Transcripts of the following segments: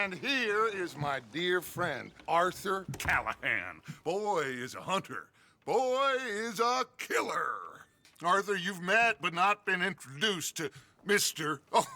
And here is my dear friend, Arthur Callahan. Boy is a hunter. Boy is a killer. Arthur, you've met but not been introduced to Mr. Oh,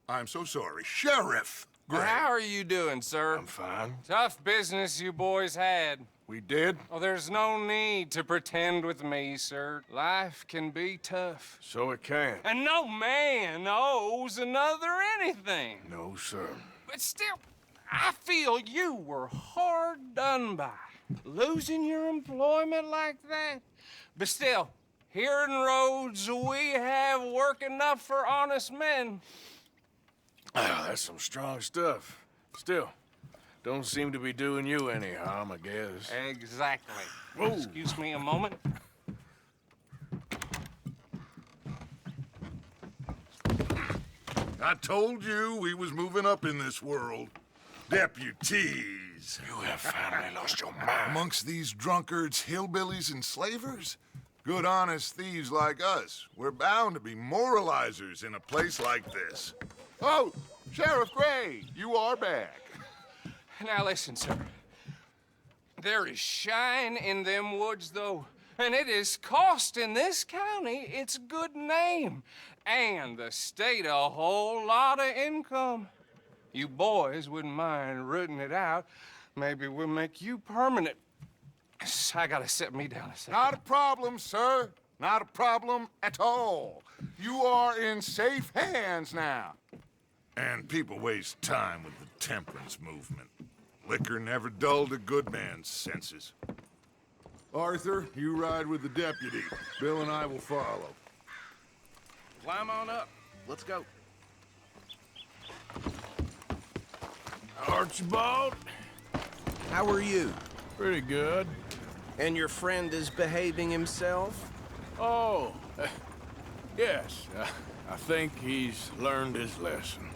I'm so sorry, Sheriff Gray. How are you doing, sir? I'm fine. Tough business you boys had. We did? Oh, there's no need to pretend with me, sir. Life can be tough. So it can. And no man owes another anything. No, sir. But still, I feel you were hard done by. Losing your employment like that. But still, here in Rhodes, we have work enough for honest men. Ah, that's some strong stuff. Still, don't seem to be doing you any harm, I guess. Exactly. Whoa. Excuse me a moment. I told you we was moving up in this world. Deputies. You have finally lost your mind. Amongst these drunkards, hillbillies, and slavers? Good honest thieves like us. We're bound to be moralizers in a place like this. Oh, Sheriff Gray, you are back. Now listen, sir. There is shine in them woods, though, and it is costing this county its good name and the state a whole lot of income. You boys wouldn't mind rooting it out. Maybe we'll make you permanent. I gotta sit me down a second. Not a problem, sir. Not a problem at all. You are in safe hands now. And people waste time with the temperance movement. Liquor never dulled a good man's senses. Arthur, you ride with the deputy. Bill and I will follow. Climb on up. Let's go. Archibald? How are you? Pretty good. And your friend is behaving himself? Oh, yes. I think he's learned his lesson.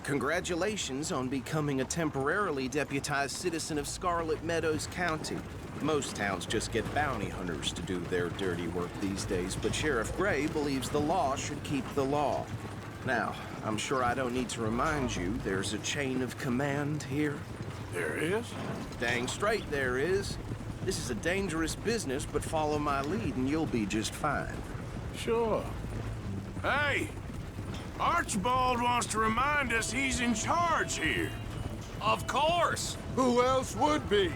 Congratulations on becoming a temporarily deputized citizen of Scarlet Meadows County. Most towns just get bounty hunters to do their dirty work these days, but Sheriff Gray believes the law should keep the law. Now, I'm sure I don't need to remind you there's a chain of command here. There is? Dang straight there is. This is a dangerous business, but follow my lead and you'll be just fine. Sure. Hey! Archibald wants to remind us he's in charge here. Of course. Who else would be?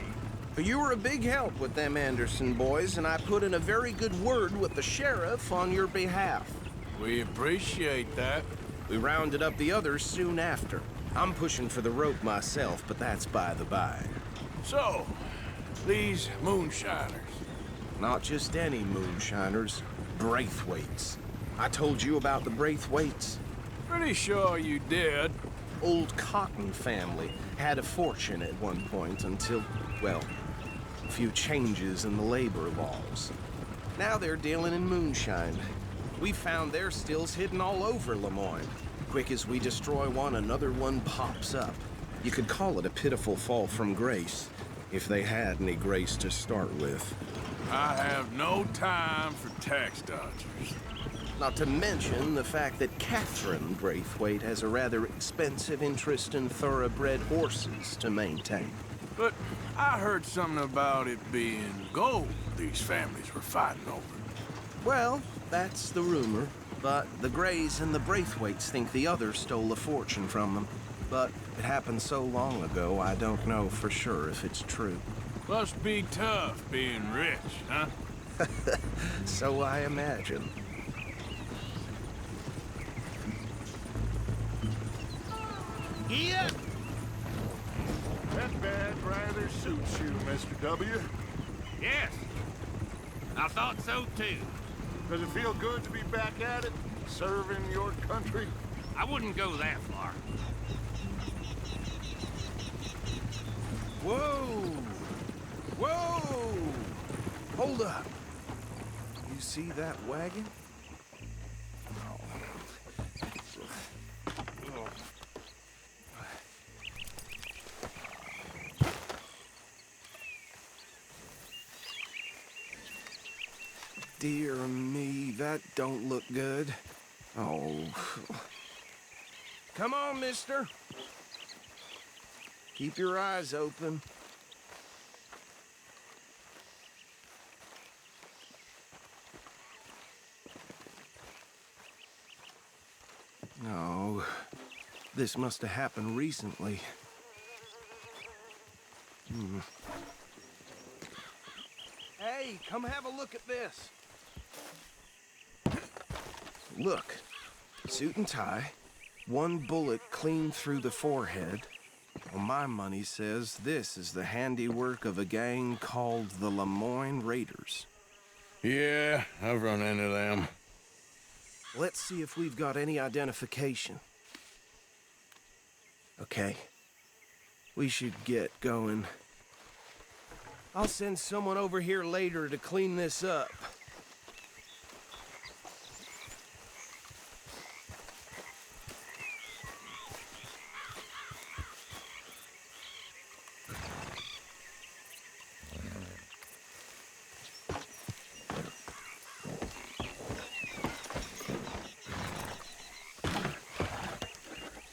You were a big help with them Anderson boys, and I put in a very good word with the sheriff on your behalf. We appreciate that. We rounded up the others soon after. I'm pushing for the rope myself, but that's by the by. So, these moonshiners. Not just any moonshiners, Braithwaites. I told you about the Braithwaites. Pretty sure you did. Old Cotton family had a fortune at one point until, well, a few changes in the labor laws. Now they're dealing in moonshine. We found their stills hidden all over Lemoyne. Quick as we destroy one, another one pops up. You could call it a pitiful fall from grace, if they had any grace to start with. I have no time for tax dodgers. Not to mention the fact that Catherine Braithwaite has a rather expensive interest in thoroughbred horses to maintain. But I heard something about it being gold these families were fighting over. Well, that's the rumor. But the Grays and the Braithwaites think the others stole a fortune from them. But it happened so long ago, I don't know for sure if it's true. Must be tough being rich, huh? So I imagine. Yeah. That bad rather suits you, Mr. W. Yes, I thought so too. Does it feel good to be back at it, serving your country? I wouldn't go that far. Whoa! Whoa! Hold up. You see that wagon? Dear me, that don't look good. Oh. Come on, mister. Keep your eyes open. No, this must have happened recently. Hey, come have a look at this. Look, suit and tie, one bullet clean through the forehead. Well, my money says this is the handiwork of a gang called the Lemoyne Raiders. Yeah, I've run into them. Let's see if we've got any identification. Okay. We should get going. I'll send someone over here later to clean this up.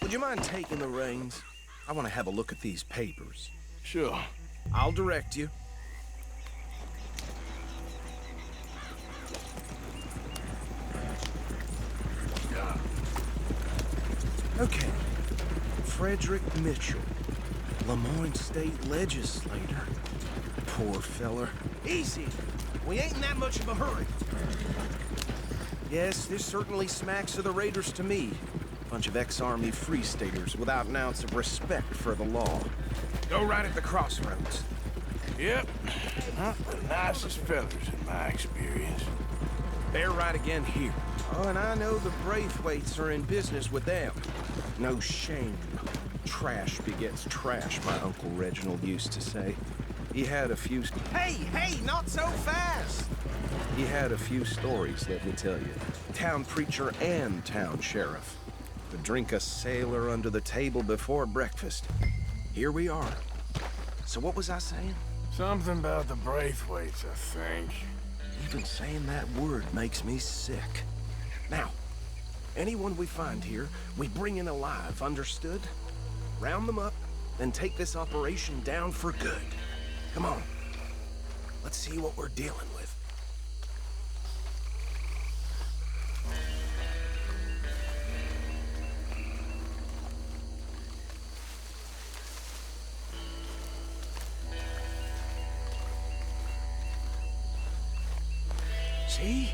Would you mind taking the reins? I want to have a look at these papers. Sure. I'll direct you. Okay. Frederick Mitchell, Lemoyne State Legislator. Poor feller. Easy. We ain't in that much of a hurry. Yes, this certainly smacks of the Raiders to me. Bunch of ex-Army Free Staters without an ounce of respect for the law. Go right at the crossroads. Yep. Not the nicest fellas in my experience. They're right again here. Oh, and I know the Braithwaites are in business with them. No shame. Trash begets trash, my Uncle Reginald used to say. He had a few... Hey, not so fast! He had a few stories, let me tell you. Town preacher and town sheriff. To drink a sailor under the table before breakfast. Here we are. So what was I saying? Something about the Braithwaites, I think. Even saying that word makes me sick. Now, anyone we find here, we bring in alive, understood? Round them up, then take this operation down for good. Come on. Let's see what we're dealing with. See?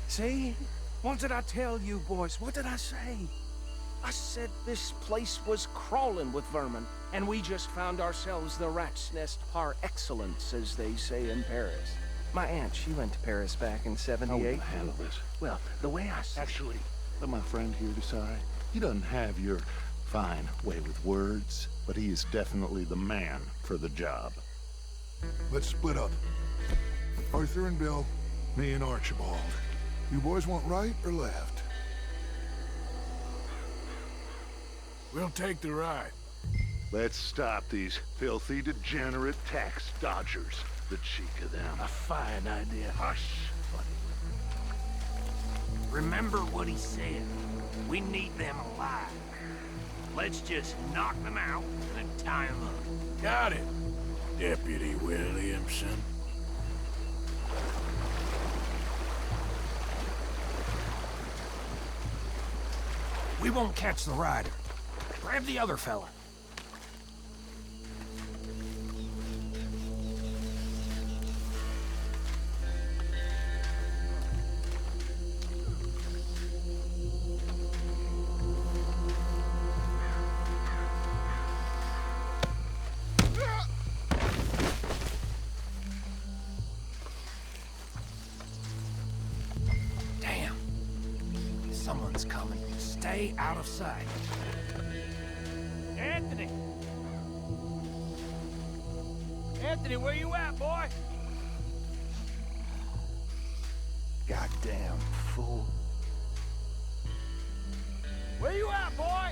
See? What did I tell you, boys? What did I say? I said this place was crawling with vermin, and we just found ourselves the rat's nest par excellence, as they say in Paris. My aunt, she went to Paris back in '78. How will you handle this? Well, the way I see Actually, let my friend here decide. He doesn't have your fine way with words, but he is definitely the man for the job. Let's split up. Arthur and Bill, me and Archibald. You boys want right or left? We'll take the right. Let's stop these filthy, degenerate tax dodgers. The cheek of them. A fine idea. Hush, Remember what he said. We need them alive. Let's just knock them out and then tie them up. Got it, Deputy Williamson. We won't catch the rider. Grab the other fella. Damn. Someone's coming. Stay out of sight. Anthony! Anthony, where you at, boy? Goddamn fool. Where you at, boy?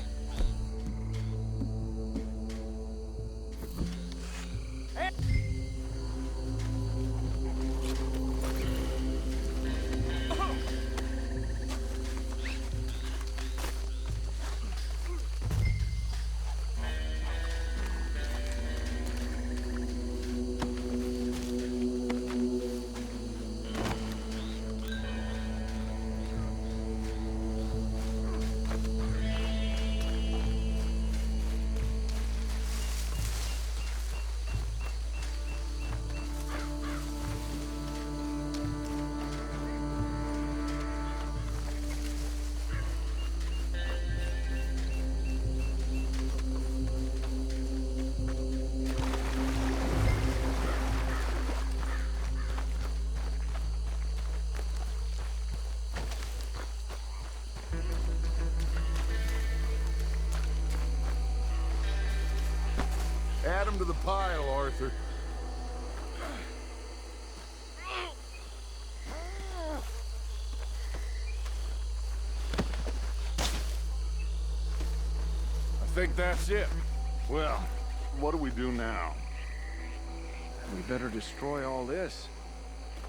to the pile, Arthur. I think that's it. Well, what do we do now? We better destroy all this.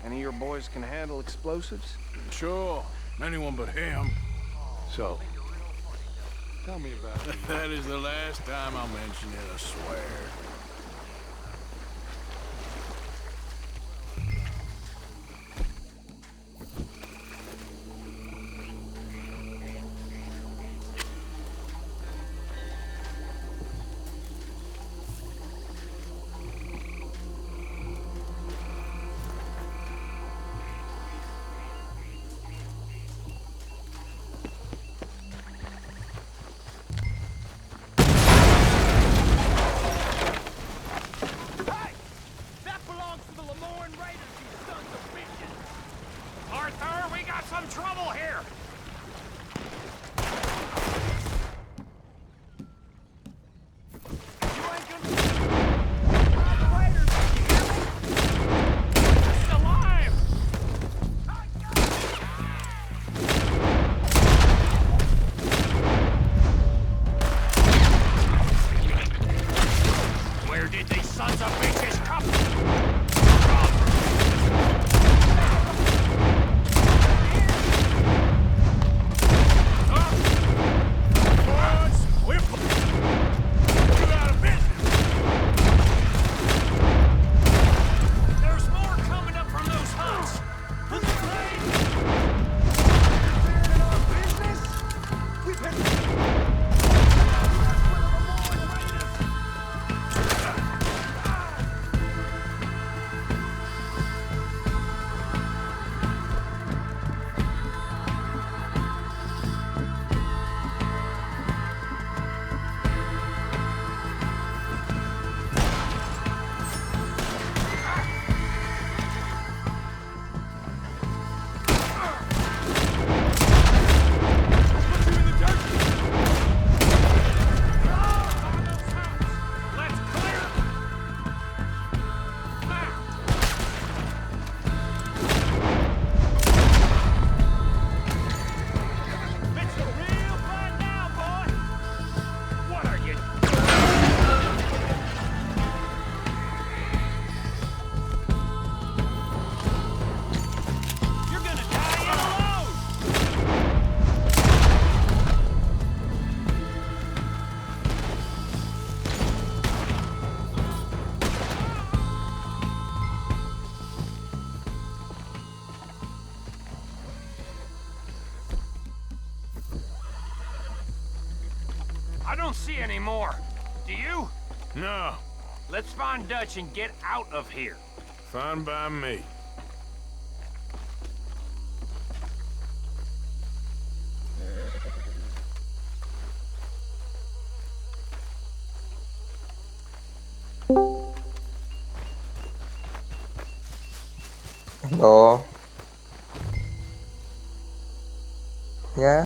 Any of your boys can handle explosives? Sure. Anyone but him. So, tell me about it. That is the last time I'll mention it, I swear. Arthur, we got some trouble here! You ain't gonna... Operators, you hear me? It's alive! Where did these sons of bitches come from? I don't see any more. Do you? No. Let's find Dutch and get out of here. Fine by me. Đó nhá.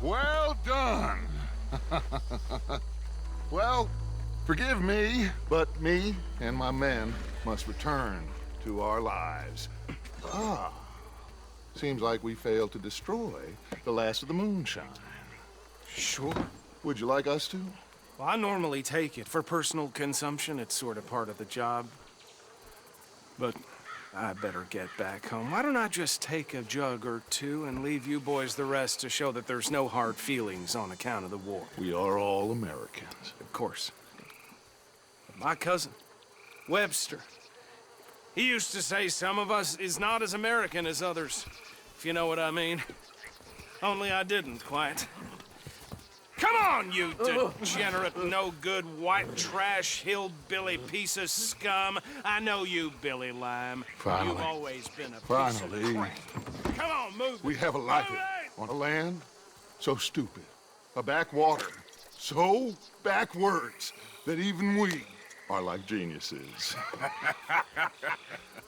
Well done. Well, forgive me, but me and my men must return to our lives. Ah, seems like we failed to destroy the last of the moonshine. Sure. Would you like us to? Well, I normally take it. For personal consumption, it's sort of part of the job. But I better get back home. Why don't I just take a jug or two and leave you boys the rest to show that there's no hard feelings on account of the war? We are all Americans. Of course. My cousin, Webster, he used to say some of us is not as American as others, if you know what I mean. Only I didn't quite. Come on, you degenerate, no-good, white trash, hillbilly piece of scum. I know you, Billy Lime. Finally. You've always been a piece Finally. of crap. Come on, move We it. have a life Move it. on a land so stupid, a backwater so backwards that even we are like geniuses.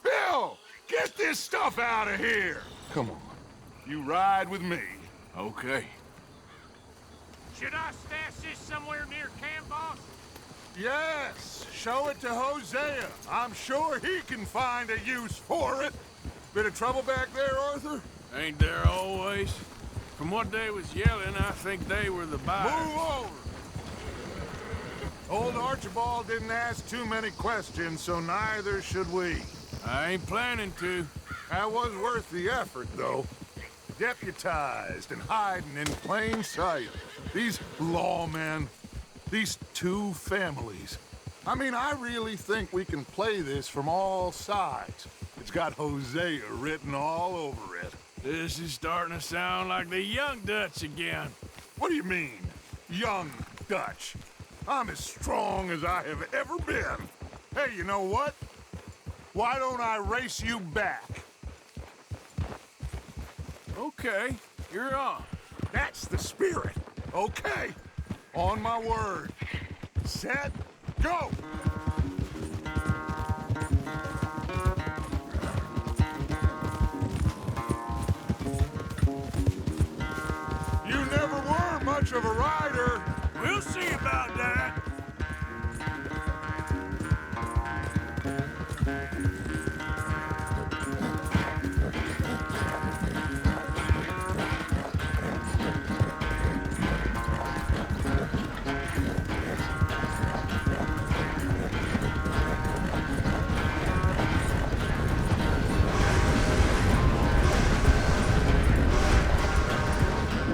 Bill, get this stuff out of here! Come on, you ride with me. Okay. Should I stash this somewhere near camp, boss? Yes, show it to Hosea. I'm sure he can find a use for it. Bit of trouble back there, Arthur? Ain't there always? From what they was yelling, I think they were the buyers. Move over. Old Archibald didn't ask too many questions, so neither should we. I ain't planning to. That was worth the effort, though. Deputized and hiding in plain sight. These lawmen, these two families. I mean, I really think we can play this from all sides. It's got Hosea written all over it. This is starting to sound like the Young Dutch again. What do you mean, young Dutch? I'm as strong as I have ever been. Hey, you know what? Why don't I race you back? Okay, you're on. That's the spirit. Okay, on my word. Set, go! You never were much of a rider. We'll see about that.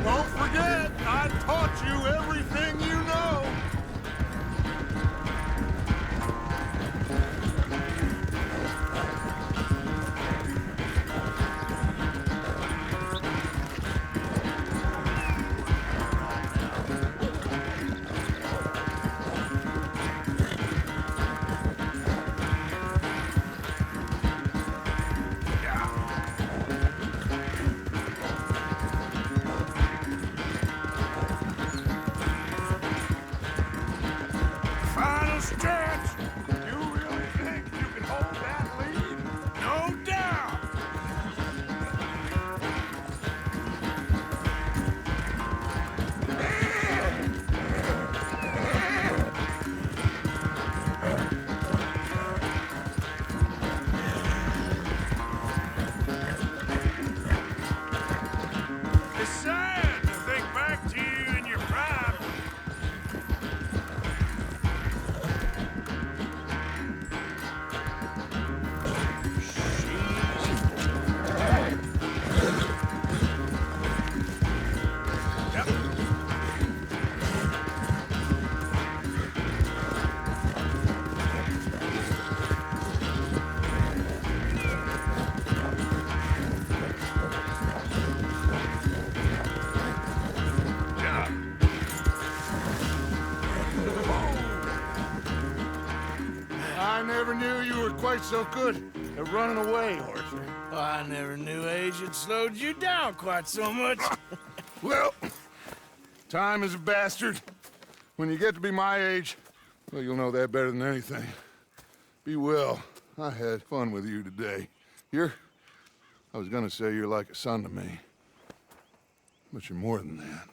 Don't forget, I taught you everything you know. Final stretch. You really think you can hold that lead? No doubt. It's sad to think back to you in your prime. I never knew you were quite so good at running away, Arthur. I never knew age had slowed you down quite so much. Well, time is a bastard. When you get to be my age, well, you'll know that better than anything. Be well. I had fun with you today. I was gonna say you're like a son to me. But you're more than that.